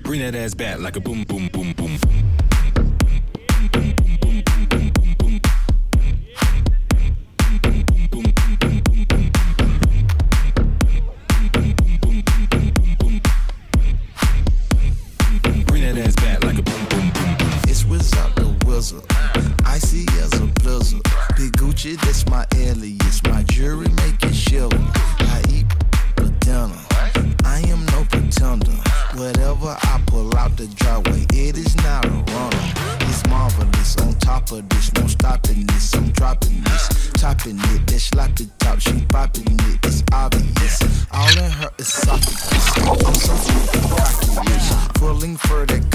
Bring that ass back like a boom, boom, boom, boom. Bring that ass back like a boom, boom, boom. It's Wizard the Wizard, icy as a blizzard. Big Gucci, that's my alias. My jewelry make it shiver. I eat for dinner. I am no pretender. Whatever I pull out the driveway, it is not a runner. It's marvelous. On top of this, no stopping this. I'm dropping this, topping it. That sloppy top, she popping it. It's obvious. All in her esophagus. I'm so cocky, pulling for that cocky.